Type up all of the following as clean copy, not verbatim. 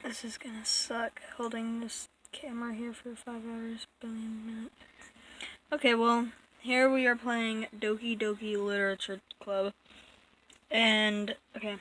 This is gonna suck, holding this camera here for 5 hours, billion minutes. Okay, well, here we are playing Doki Doki Literature Club. And, okay.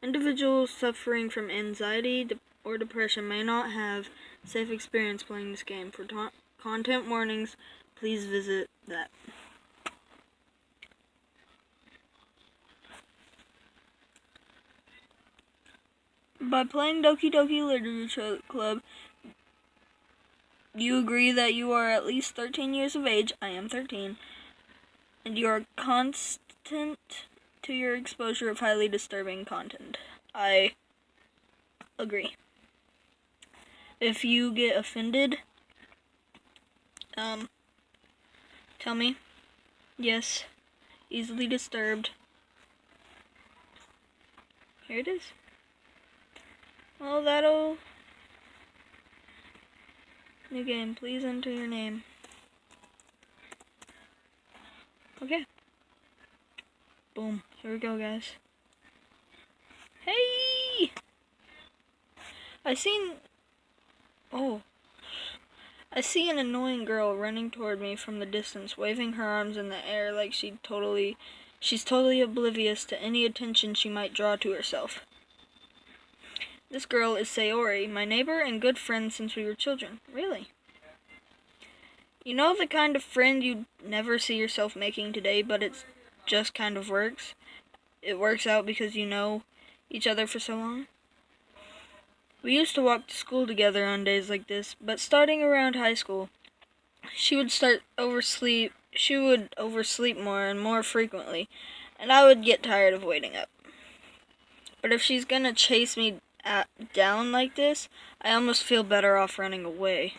Individuals suffering from anxiety or depression may not have safe experience playing this game. For content warnings, please visit that. By playing Doki Doki Literature Club, you agree that you are at least 13 years of age. I am 13. And you are constant to your exposure of highly disturbing content. I agree. If you get offended, tell me. Yes, easily disturbed. Here it is. Well, that'll... New game, please enter your name. Okay. Boom. Here we go, guys. Hey! I see an annoying girl running toward me from the distance, waving her arms in the air like she's totally oblivious to any attention she might draw to herself. This girl is Sayori, my neighbor and good friend since we were children. Really? You know the kind of friend you'd never see yourself making today, but it just kind of works? It works out because you know each other for so long? We used to walk to school together on days like this, but starting around high school, she would oversleep more and more frequently, and I would get tired of waiting up. But if she's gonna chase me down like this, I almost feel better off running away.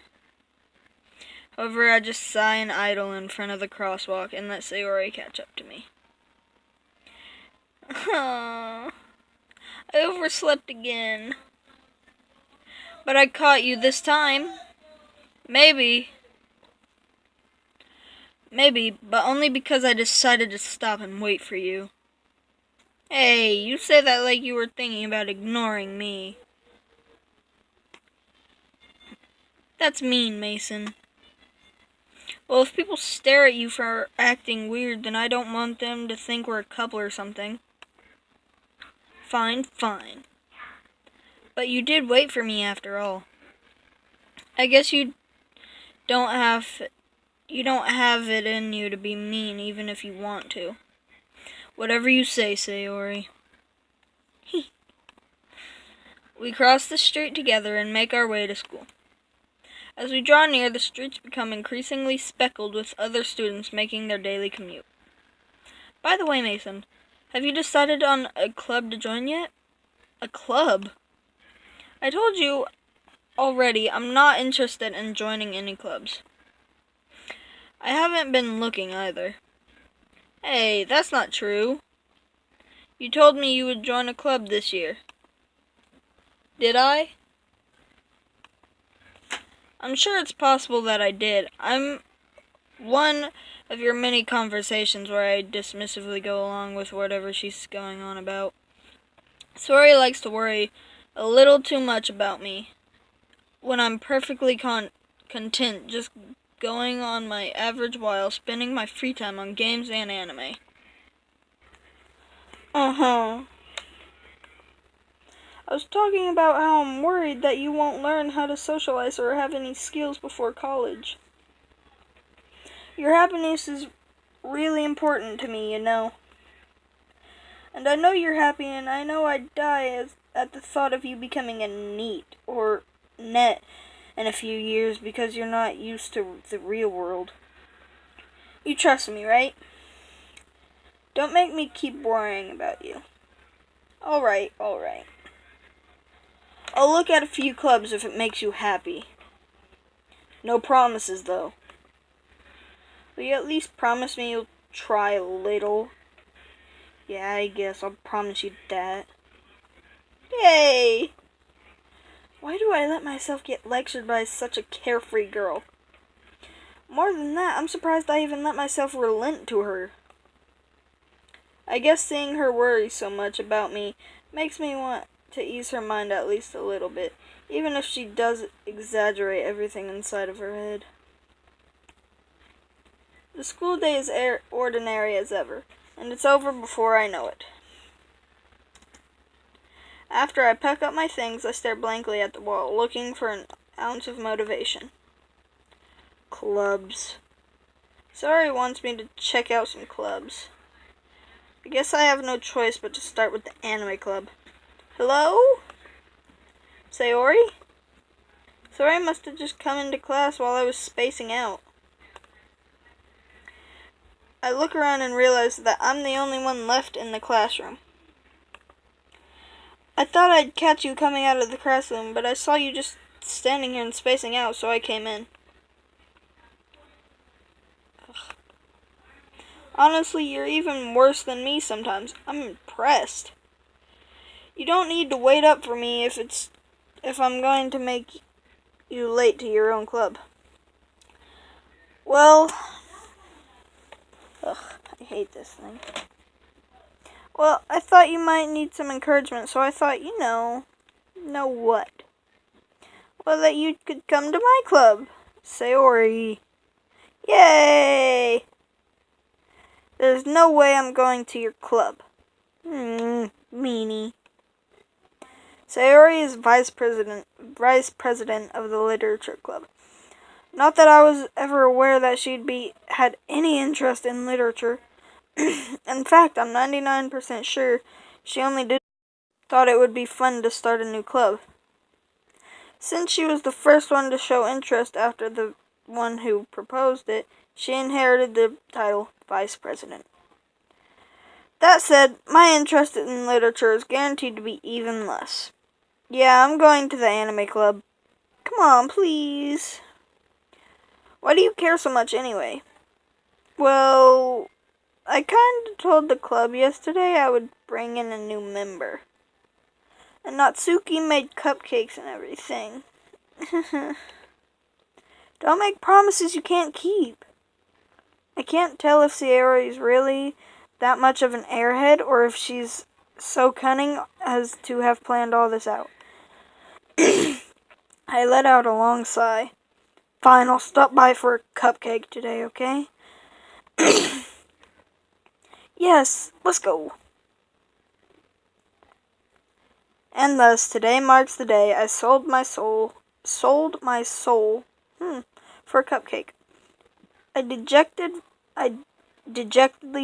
However, I just sigh and idle in front of the crosswalk and let Sayori catch up to me. I overslept again. But I caught you this time. Maybe, but only because I decided to stop and wait for you. Hey, you say that like you were thinking about ignoring me. That's mean, Mason. Well, if people stare at you for acting weird, then I don't want them to think we're a couple or something. Fine. But you did wait for me after all. I guess you don't have it in you to be mean even if you want to. Whatever you say, Sayori. We cross the street together and make our way to school. As we draw near, the streets become increasingly speckled with other students making their daily commute. By the way, Mason, have you decided on a club to join yet? A club? I told you already I'm not interested in joining any clubs. I haven't been looking either. Hey, that's not true. You told me you would join a club this year. Did I? I'm sure it's possible that I did. I'm one of your many conversations where I dismissively go along with whatever she's going on about. Sayori likes to worry a little too much about me when I'm perfectly content just going on my average while spending my free time on games and anime. I was talking about how I'm worried that you won't learn how to socialize or have any skills before college. Your happiness is really important to me, you know. And I know you're happy, and I know I'd die at the thought of you becoming a NEET or NET in a few years because you're not used to the real world. You trust me, right? Don't make me keep worrying about you. Alright. I'll look at a few clubs if it makes you happy. No promises, though. Will you at least promise me you'll try a little? Yeah, I guess I'll promise you that. Yay! Why do I let myself get lectured by such a carefree girl? More than that, I'm surprised I even let myself relent to her. I guess seeing her worry so much about me makes me want to ease her mind at least a little bit, even if she does exaggerate everything inside of her head. The school day is ordinary as ever, and it's over before I know it. After I pack up my things, I stare blankly at the wall, looking for an ounce of motivation. Clubs. Sayori wants me to check out some clubs. I guess I have no choice but to start with the anime club. Hello? Sayori? Sayori must have just come into class while I was spacing out. I look around and realize that I'm the only one left in the classroom. I thought I'd catch you coming out of the classroom, but I saw you just standing here and spacing out, so I came in. Honestly, you're even worse than me sometimes. I'm impressed. You don't need to wait up for me if I'm going to make you late to your own club. Well, I hate this thing. Well, I thought you might need some encouragement, so I thought, know what? Well, that you could come to my club. Sayori. Yay! There's no way I'm going to your club. Meanie. Sayori is vice president of the literature club. Not that I was ever aware that had any interest in literature. In fact, I'm 99% sure she only thought it would be fun to start a new club. Since she was the first one to show interest after the one who proposed it, she inherited the title Vice President. That said, my interest in literature is guaranteed to be even less. Yeah, I'm going to the anime club. Come on, please. Why do you care so much anyway? Well, I kinda told the club yesterday I would bring in a new member. And Natsuki made cupcakes and everything. Don't make promises you can't keep. I can't tell if Sayori is really that much of an airhead or if she's so cunning as to have planned all this out. I let out a long sigh. Fine, I'll stop by for a cupcake today, okay? Yes, let's go. And thus, today marks the day I sold my soul for a cupcake. I dejectedly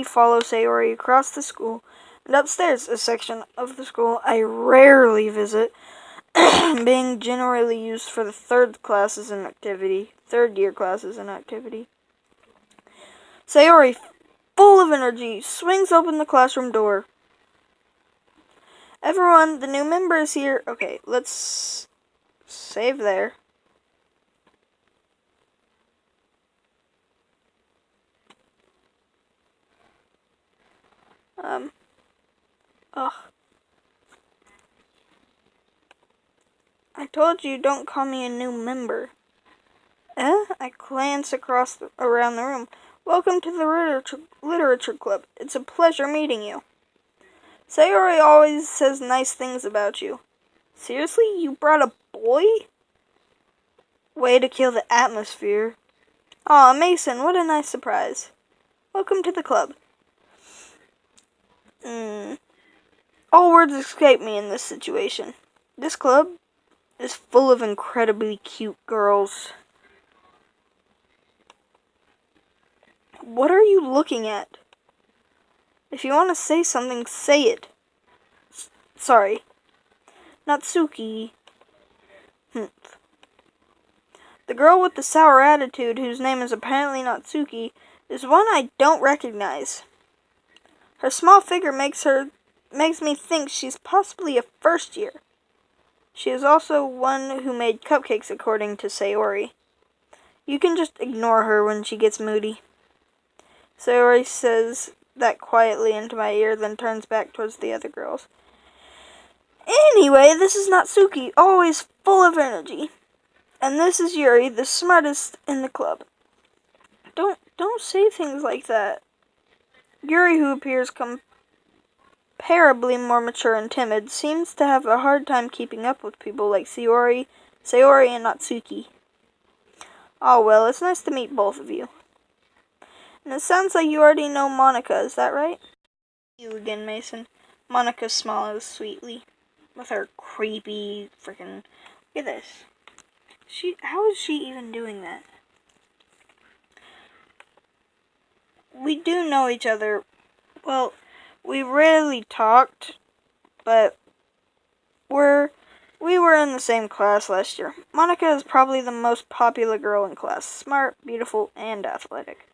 follow Sayori across the school and upstairs, a section of the school I rarely visit, being generally used for the third year classes in activity. Sayori, full of energy, swings open the classroom door. Everyone, the new member is here. Okay, let's save there. I told you don't call me a new member. I glance around the room. Welcome to the literature club. It's a pleasure meeting you. Sayori always says nice things about you. Seriously? You brought a boy? Way to kill the atmosphere. Aw, Mason, what a nice surprise. Welcome to the club. All words escape me in this situation. This club is full of incredibly cute girls. What are you looking at? If you want to say something, say it. Sorry. Natsuki. The girl with the sour attitude, whose name is apparently Natsuki, is one I don't recognize. Her small figure makes me think she's possibly a first year. She is also one who made cupcakes, according to Sayori. You can just ignore her when she gets moody. Sayori says that quietly into my ear, then turns back towards the other girls. Anyway, this is Natsuki, always full of energy. And this is Yuri, the smartest in the club. Don't say things like that. Yuri, who appears incomparably more mature and timid, seems to have a hard time keeping up with people like Sayori, and Natsuki. Oh well, it's nice to meet both of you. And it sounds like you already know Monica, is that right? You again, Mason. Monica smiles sweetly. With her creepy freaking... Look at this. How is she even doing that? We do know each other. Well, we rarely talked, but we were in the same class last year. Monica is probably the most popular girl in class. Smart, beautiful, and athletic.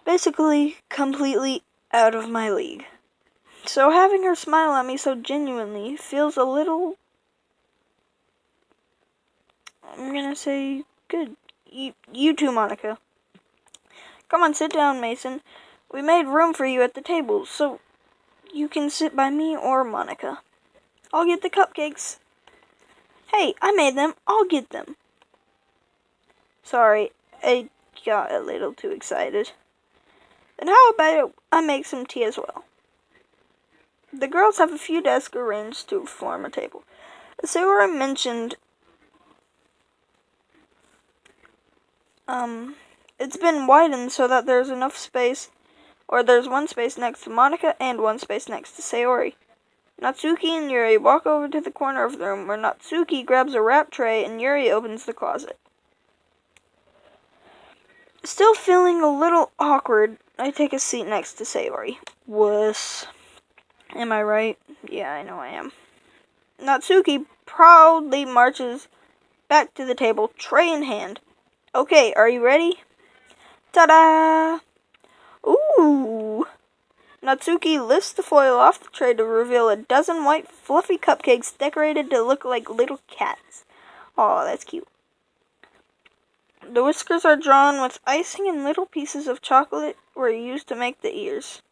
Basically, completely out of my league. So having her smile at me so genuinely feels a little... I'm gonna say good. You too, Monica. Come on, sit down, Mason. We made room for you at the table, so you can sit by me or Monica. I'll get the cupcakes. Hey, I made them. I'll get them. Sorry, I got a little too excited. Then how about I make some tea as well? The girls have a few desks arranged to form a table. As Sayori mentioned, it's been widened so that there's enough space, or there's one space next to Monica and one space next to Sayori. Natsuki and Yuri walk over to the corner of the room where Natsuki grabs a wrap tray and Yuri opens the closet. Still feeling a little awkward, I take a seat next to Sayori. Wuss. Am I right? Yeah, I know I am. Natsuki proudly marches back to the table, tray in hand. Okay, are you ready? Ta-da! Ooh! Natsuki lifts the foil off the tray to reveal a dozen white, fluffy cupcakes decorated to look like little cats. Aw, that's cute. The whiskers are drawn with icing and little pieces of chocolate were used to make the ears.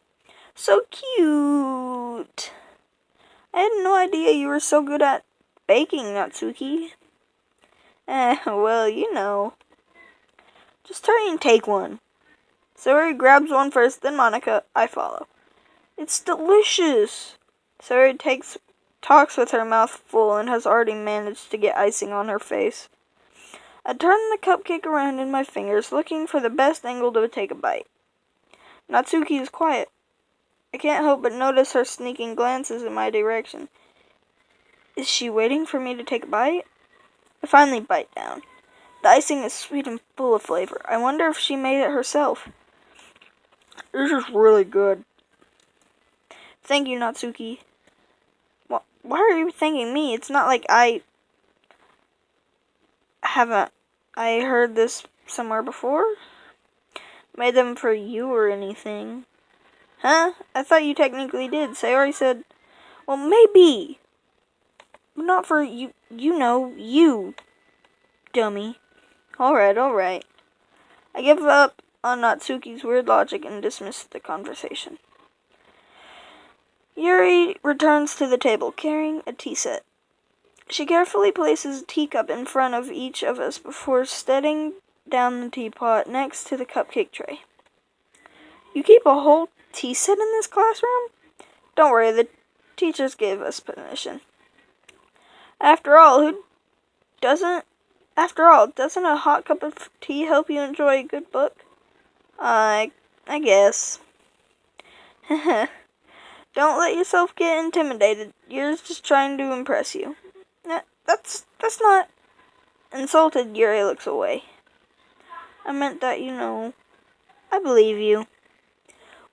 So cute! I had no idea you were so good at baking, Natsuki. Well, you know. Just hurry and take one. Sayori grabs one first, then Monica. I follow. It's delicious. Sayori talks with her mouth full and has already managed to get icing on her face. I turn the cupcake around in my fingers, looking for the best angle to take a bite. Natsuki is quiet. I can't help but notice her sneaking glances in my direction. Is she waiting for me to take a bite? I finally bite down. The icing is sweet and full of flavor. I wonder if she made it herself. This is really good. Thank you, Natsuki. Why are you thanking me? It's not like I heard this somewhere before? Made them for you or anything. Huh? I thought you technically did. Sayori said, well, maybe. But not for you, you, dummy. Alright. I give up on Natsuki's weird logic and dismiss the conversation. Yuri returns to the table, carrying a tea set. She carefully places a teacup in front of each of us before setting down the teapot next to the cupcake tray. You keep a whole tea set in this classroom? Don't worry, the teachers gave us permission. After all, doesn't a hot cup of tea help you enjoy a good book? I guess. Don't let yourself get intimidated. You're just trying to impress you. That's not... Insulted, Yuri looks away. I meant that, I believe you.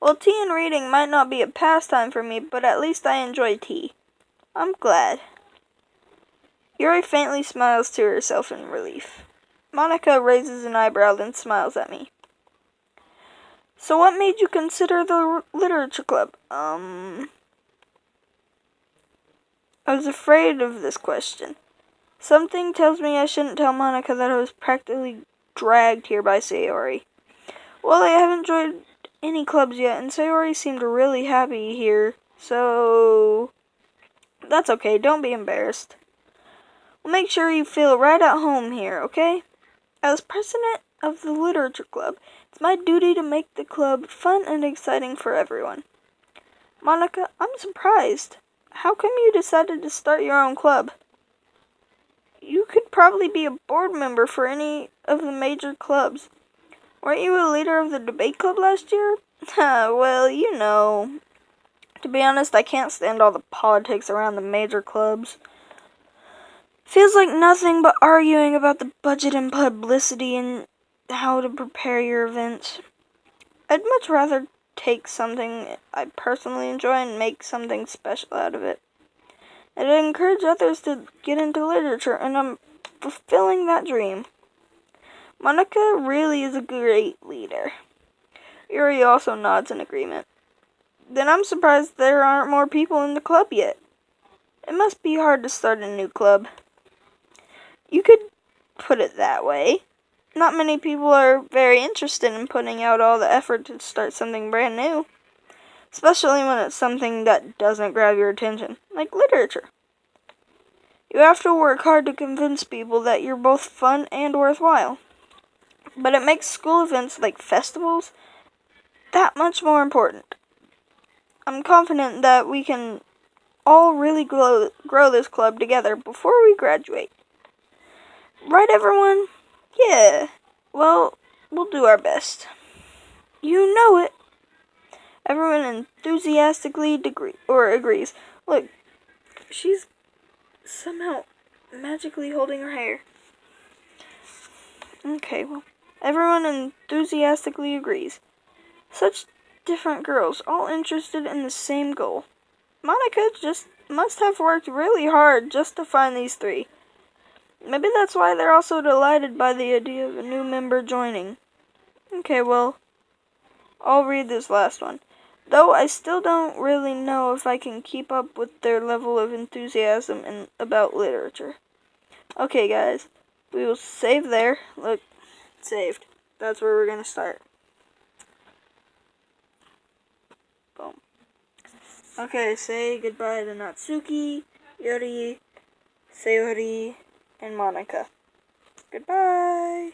Well, tea and reading might not be a pastime for me, but at least I enjoy tea. I'm glad. Yuri faintly smiles to herself in relief. Monica raises an eyebrow, then smiles at me. So what made you consider the literature club? I was afraid of this question. Something tells me I shouldn't tell Monica that I was practically dragged here by Sayori. Well, I haven't joined any clubs yet, and Sayori seemed really happy here, so... That's okay, don't be embarrassed. We'll make sure you feel right at home here, okay? As president of the literature club, it's my duty to make the club fun and exciting for everyone. Monica, I'm surprised. How come you decided to start your own club? You could probably be a board member for any of the major clubs. Weren't you a leader of the debate club last year? Well, you know. To be honest, I can't stand all the politics around the major clubs. Feels like nothing but arguing about the budget and publicity and how to prepare your events. I'd much rather take something I personally enjoy and make something special out of it. And I encourage others to get into literature, and I'm fulfilling that dream. Monica really is a great leader. Yuri also nods in agreement. Then I'm surprised there aren't more people in the club yet. It must be hard to start a new club. You could put it that way. Not many people are very interested in putting out all the effort to start something brand new. Especially when it's something that doesn't grab your attention, like literature. You have to work hard to convince people that you're both fun and worthwhile. But it makes school events like festivals that much more important. I'm confident that we can all really grow this club together before we graduate. Right, everyone? Yeah. Well, we'll do our best. You know it. Everyone enthusiastically agrees. Look, she's somehow magically holding her hair. Okay, well, everyone enthusiastically agrees. Such different girls, all interested in the same goal. Monica just must have worked really hard just to find these three. Maybe that's why they're also delighted by the idea of a new member joining. Okay, well, I'll read this last one. Though I still don't really know if I can keep up with their level of enthusiasm about literature. Okay, guys, we will save there. Look, saved. That's where we're going to start. Boom. Okay, say goodbye to Natsuki, Yuri, Sayori, and Monica. Goodbye.